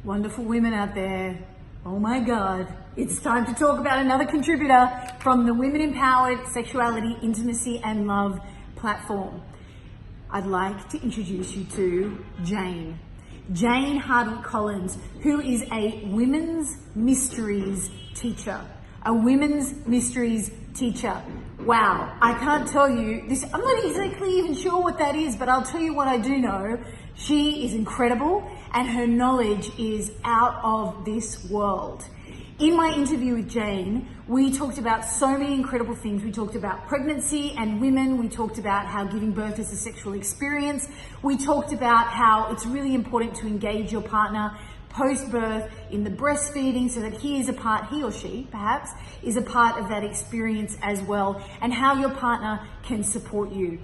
Wonderful women out there. Oh my God. It's time to talk about another contributor from the Women Empowered Sexuality, Intimacy and Love platform. I'd like to introduce you to Jane. Jane Hardwick-Collins, who is a women's mysteries teacher. A women's mysteries teacher. Wow, I can't tell you this. I'm not exactly even sure what that is, but I'll tell you what I do know. She is incredible and her knowledge is out of this world. In my interview with Jane, we talked about so many incredible things. We talked about pregnancy and women. We talked about how giving birth is a sexual experience. We talked about how it's really important to engage your partner post-birth in the breastfeeding so that he or she perhaps is a part of that experience as well, and how your partner can support you.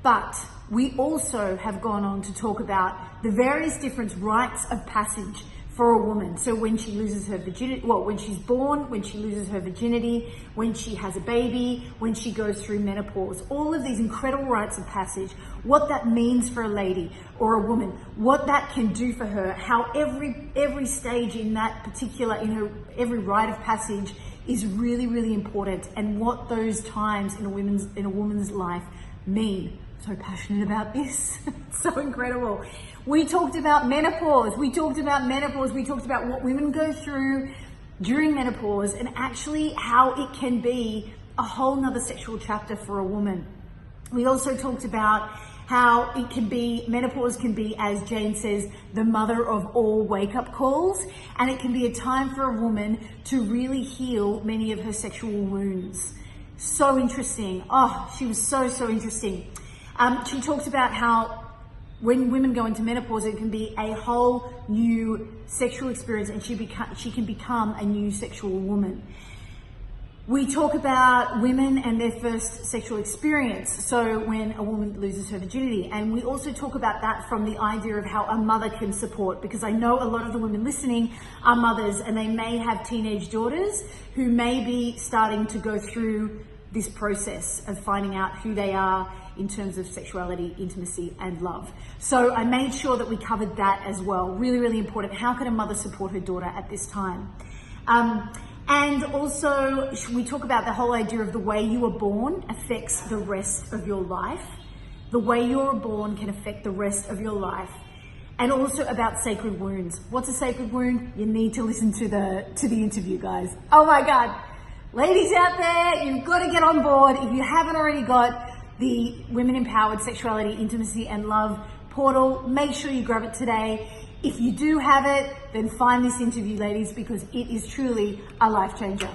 But we also have gone on to talk about the various different rites of passage for a woman. So when she loses her virginity, when she's born, when she loses her virginity, when she has a baby, when she goes through menopause, all of these incredible rites of passage, what that means for a lady or a woman, what that can do for her, how every stage in that particular, every rite of passage is really, really important, and what those times in a woman's life mean. So passionate about this. It's so incredible. We talked about menopause. We talked about what women go through during menopause, and actually how it can be a whole nother sexual chapter for a woman. We also talked about how menopause can be, as Jane says, the mother of all wake-up calls, and it can be a time for a woman to really heal many of her sexual wounds. So interesting. Oh, she was so interesting. She talks about how when women go into menopause, it can be a whole new sexual experience, and she can become a new sexual woman. We talk about women and their first sexual experience, so when a woman loses her virginity, and we also talk about that from the idea of how a mother can support, because I know a lot of the women listening are mothers, and they may have teenage daughters who may be starting to go through this process of finding out who they are in terms of sexuality, intimacy and love. So I made sure that we covered that as well. Really, really important. How can a mother support her daughter at this time? And also we talk about the whole idea of the way you were born affects the rest of your life. The way you were born can affect the rest of your life. And also about sacred wounds. What's a sacred wound? You need to listen to the interview, guys. Oh my God. Ladies out there, you've got to get on board. If you haven't already got the Women Empowered Sexuality, Intimacy and Love portal, make sure you grab it today. If you do have it, then find this interview, ladies, because it is truly a life changer.